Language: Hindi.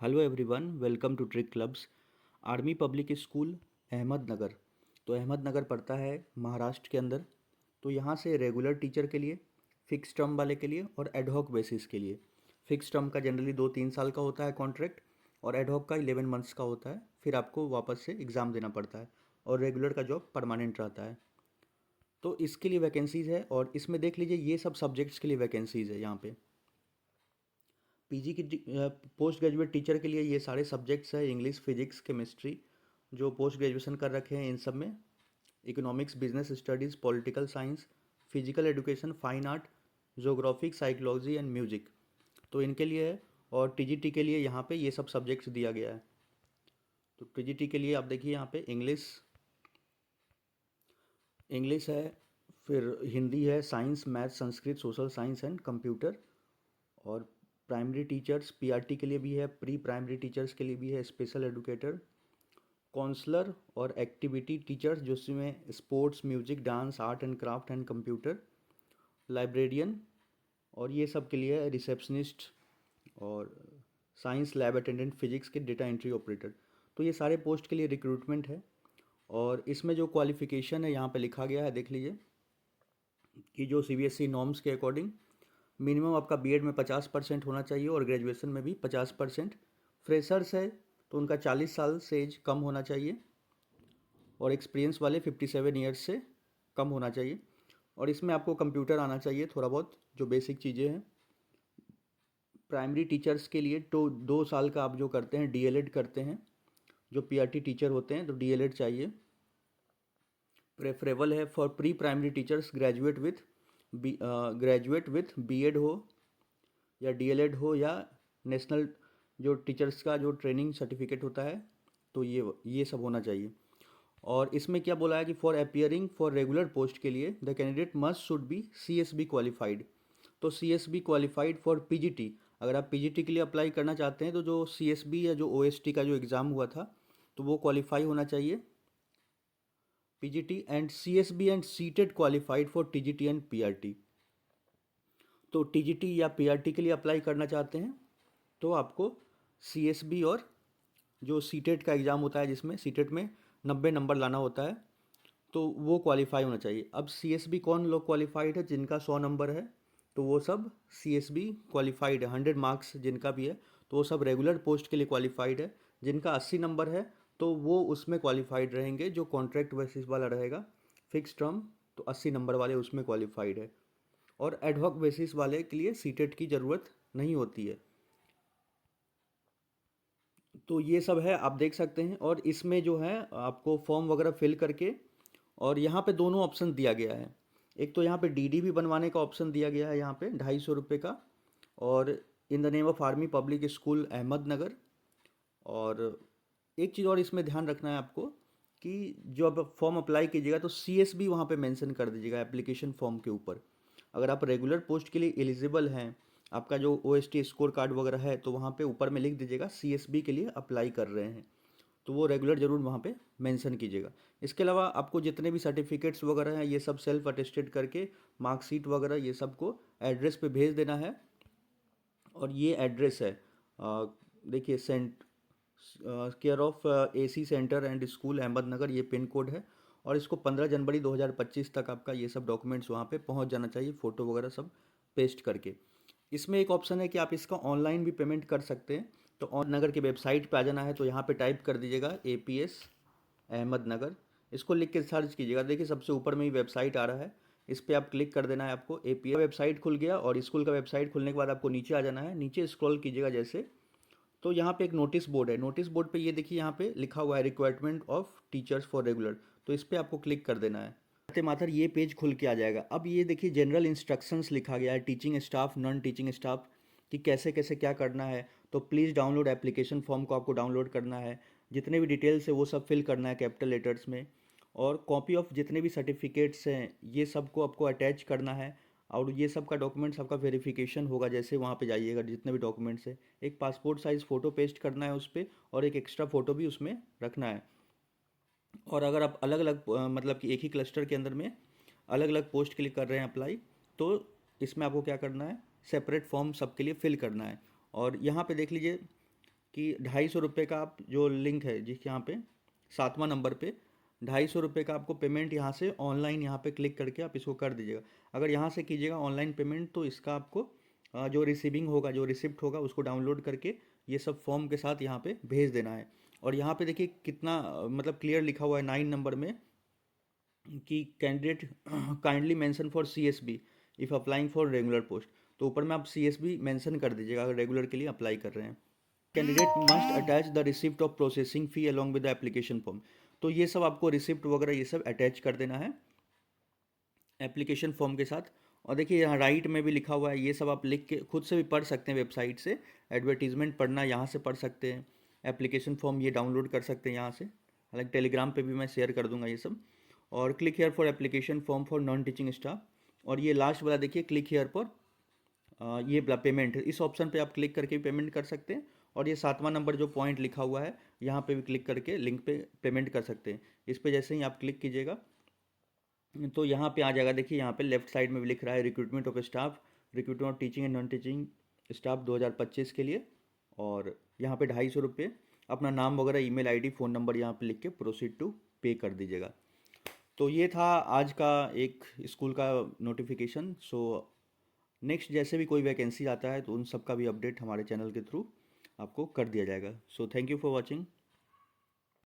Hello everyone, welcome to trick clubs. Army public school Ahmednagar. तो अहमदनगर पड़ता है महाराष्ट्र के अंदर। तो यहाँ से रेगुलर टीचर के लिए, फिक्स टर्म वाले के लिए और एडहॉक बेसिस के लिए। फिक्स टर्म का जनरली 2-3 साल का होता है कॉन्ट्रैक्ट, और एडहॉक का 11 मंथ्स का होता है। फिर आपको वापस से एग्ज़ाम देना पड़ता है, और रेगुलर का जॉब परमानेंट रहता है। तो इसके लिए वैकेंसीज़ है, और इसमें देख लीजिए ये सब सब्जेक्ट्स के लिए वैकेंसीज़ है यहाँ पे। पीजी की पोस्ट ग्रेजुएट टीचर के लिए ये सारे सब्जेक्ट्स हैं: इंग्लिश, फिजिक्स, केमिस्ट्री। जो पोस्ट ग्रेजुएशन कर रखे हैं इन सब में economics, business studies, political science, physical education, fine art, geographic, psychology and music, तो इनके लिए है। और टीजीटी के लिए यहाँ पे ये सब सब्जेक्ट्स दिया गया है। तो टीजीटी के लिए आप देखिए यहाँ पे इंग्लिश इंग्लिश है, फिर हिंदी है, science, math, Sanskrit, social science and computer. और प्राइमरी टीचर्स पीआरटी के लिए भी है, प्री प्राइमरी टीचर्स के लिए भी है, स्पेशल एजुकेटर, काउंसलर और एक्टिविटी टीचर्स जिसमें sports, music, dance, art and craft and computer, librarian, और ये सब के लिए है रिसेप्शनिस्ट, और साइंस लैब अटेंडेंट, फिजिक्स के डेटा एंट्री ऑपरेटर। तो ये सारे पोस्ट के लिए रिक्रूटमेंट है। और इसमें जो क्वालिफ़िकेशन है यहाँ पे लिखा गया है, देख लीजिए कि जो सीबीएसई नॉर्म्स के अकॉर्डिंग मिनिमम आपका बीएड में 50% होना चाहिए, और ग्रेजुएशन में भी 50%। फ्रेशर्स है तो उनका 40 साल से एज कम होना चाहिए, और एक्सपीरियंस वाले 57 ईयर्स से कम होना चाहिए। और इसमें आपको कंप्यूटर आना चाहिए थोड़ा बहुत, जो बेसिक चीज़ें हैं। प्राइमरी टीचर्स के लिए तो 2 साल का आप जो करते हैं डीएलएड करते हैं, जो पीआरटी टीचर होते हैं, तो डीएलएड चाहिए। प्रेफरेबल है for pre primary teachers graduate with BEd हो, या डीएलएड हो, या नेशनल जो टीचर्स का जो ट्रेनिंग सर्टिफिकेट होता है, तो ये सब होना चाहिए। और इसमें क्या बोला है कि for appearing for regular post के लिए the candidate must should be CSB qualified. तो सीएसबी क्वालिफाइड फॉर पीजीटी, अगर आप पीजीटी के लिए अप्लाई करना चाहते हैं तो जो सीएसबी या जो ओएसटी का जो एग्ज़ाम हुआ था, तो वो क्वालिफाई होना चाहिए PGT. And CSB and seated qualified for TGT and PRT. तो टीजीटी या पीआरटी के लिए अप्लाई करना चाहते हैं तो आपको सीएसबी और जो सीटेट का एग्ज़ाम होता है, जिसमें सीटेट में 90 नंबर लाना होता है, तो वो क्वालिफाई होना चाहिए। अब सीएसबी कौन लोग क्वालिफाइड है? जिनका 100 नंबर है, तो वो सब सीएसबी क्वालिफाइड है। 100 मार्क्स जिनका भी है, तो वो सब रेगुलर पोस्ट के लिए क्वालिफाइड है। जिनका 80 नंबर है, तो वो उसमें क्वालिफाइड रहेंगे। जो कॉन्ट्रैक्ट बेसिस वाला रहेगा फिक्स टर्म, तो 80 नंबर वाले उसमें क्वालिफाइड है। और एडहॉक बेसिस वाले के लिए सीटेट की ज़रूरत नहीं होती है। तो ये सब है, आप देख सकते हैं। और इसमें जो है आपको फॉर्म वगैरह फिल करके, और यहाँ पे दोनों ऑप्शन दिया गया है। एक तो यहाँ पे डीडी भी बनवाने का ऑप्शन दिया गया है, यहाँ पे 250 रुपये का, और in the name of army public school Ahmednagar. और एक चीज़ और इसमें ध्यान रखना है आपको कि जो आप फॉर्म अप्लाई कीजिएगा तो सीएसबी वहाँ पे मेंशन कर दीजिएगा एप्लीकेशन फॉर्म के ऊपर। अगर आप रेगुलर पोस्ट के लिए एलिजिबल हैं, आपका जो ओएसटी स्कोर कार्ड वगैरह है, तो वहाँ पे ऊपर में लिख दीजिएगा सीएसबी के लिए अप्लाई कर रहे हैं, तो वो रेगुलर ज़रूर वहाँ पे मेंशन कीजिएगा। इसके अलावा आपको जितने भी सर्टिफिकेट्स वगैरह हैं, ये सब सेल्फ अटेस्टेड करके मार्कशीट वगैरह ये सब को एड्रेस पे भेज देना है। और ये एड्रेस है, देखिए, sent care of AC centre and school Ahmednagar, ये पिन कोड है। और इसको 15 जनवरी 2025 तक आपका ये सब डॉक्यूमेंट्स वहाँ पे पहुँच जाना चाहिए, फ़ोटो वगैरह सब पेस्ट करके। इसमें एक ऑप्शन है कि आप इसका ऑनलाइन भी पेमेंट कर सकते हैं। तो अहमदनगर की वेबसाइट पे आ जाना है, तो यहाँ पे टाइप कर दीजिएगा एपीएस अहमदनगर। इसको लिख के सर्च कीजिएगा, देखिए सबसे ऊपर में ही वेबसाइट आ रहा है, इस पर आप क्लिक कर देना है। आपको एपीएस वेबसाइट खुल गया, और स्कूल का वेबसाइट खुलने के बाद आपको नीचे आ जाना है। नीचे स्क्रॉल कीजिएगा जैसे, तो यहाँ पे एक नोटिस बोर्ड है। नोटिस बोर्ड पे ये देखिए, यहाँ पे लिखा हुआ है requirement of teachers for regular, तो इस पर आपको क्लिक कर देना है। करते मात्र ये पेज खुल के आ जाएगा। अब ये देखिए जनरल इंस्ट्रक्शंस लिखा गया है, teaching staff, non teaching staff, कि कैसे कैसे क्या करना है। तो प्लीज़ डाउनलोड एप्लीकेशन फॉर्म को आपको डाउनलोड करना है, जितने भी डिटेल्स है वो सब फिल करना है कैपिटल लेटर्स में। और कॉपी ऑफ जितने भी सर्टिफिकेट्स हैं ये सब को आपको अटैच करना है। और ये सब का डॉक्यूमेंट्स आपका वेरिफिकेशन होगा जैसे वहाँ पे जाइएगा, जितने भी डॉक्यूमेंट्स है, एक पासपोर्ट साइज़ फ़ोटो पेस्ट करना है उस पर, और एक एक्स्ट्रा फ़ोटो भी उसमें रखना है। और अगर आप अलग अलग मतलब कि एक ही क्लस्टर के अंदर में अलग अलग पोस्ट के लिए कर रहे हैं अप्लाई, तो इसमें आपको क्या करना है, सेपरेट फॉर्म सबके लिए फिल करना है। और यहाँ पे देख लीजिए कि 250 का आप जो लिंक है जिस यहाँ पे 7वां नंबर पे 250 का आपको पेमेंट यहाँ से ऑनलाइन यहाँ पे क्लिक करके आप इसको कर दीजिएगा। अगर यहाँ से कीजिएगा ऑनलाइन पेमेंट तो इसका आपको जो रिसीविंग होगा, जो रिसिप्ट होगा उसको डाउनलोड करके ये सब फॉर्म के साथ यहाँ पे भेज देना है। और यहाँ पे देखिए कितना मतलब क्लियर लिखा हुआ है 9 नंबर में कि candidate kindly mention for CSB if applying for regular post. तो ऊपर में आप सीएसबी मेंशन कर दीजिएगा अगर रेगुलर के लिए अप्लाई कर रहे हैं। Candidate must attach the receipt of processing fee along with the application form. तो ये सब आपको रिसिप्ट वगैरह ये सब अटैच कर देना है एप्लीकेशन फॉर्म के साथ। और देखिए यहाँ राइट में भी लिखा हुआ है, ये सब आप लिख के खुद से भी पढ़ सकते हैं वेबसाइट से। एडवर्टीजमेंट पढ़ना यहाँ से पढ़ सकते हैं, एप्लीकेशन फॉर्म ये डाउनलोड कर सकते हैं यहाँ से। हालांकि टेलीग्राम पे भी मैं शेयर कर दूंगा ये सब। और click here for application form for non teaching staff. और ये लास्ट वाला देखिए क्लिक हेयर पर ये पेमेंट, इस ऑप्शन पे आप क्लिक करके भी पेमेंट कर सकते हैं। और ये 7वां नंबर जो पॉइंट लिखा हुआ है यहाँ पे भी क्लिक करके लिंक पे पेमेंट कर सकते हैं। इस पे जैसे ही आप क्लिक कीजिएगा तो यहाँ पे आ जाएगा। देखिए यहाँ पे लेफ्ट साइड में भी लिख रहा है recruitment of staff, recruitment of teaching and non teaching staff 2025 के लिए। और यहाँ पे 250 अपना नाम वगैरह, ईमेल आईडी, फ़ोन नंबर यहाँ पे लिख के प्रोसीड टू पे कर दीजिएगा। तो ये था आज का एक स्कूल का नोटिफिकेशन। सो नेक्स्ट जैसे भी कोई वैकेंसी आता है तो उन सब का भी अपडेट हमारे चैनल के थ्रू आपको कर दिया जाएगा। So thank you for watching.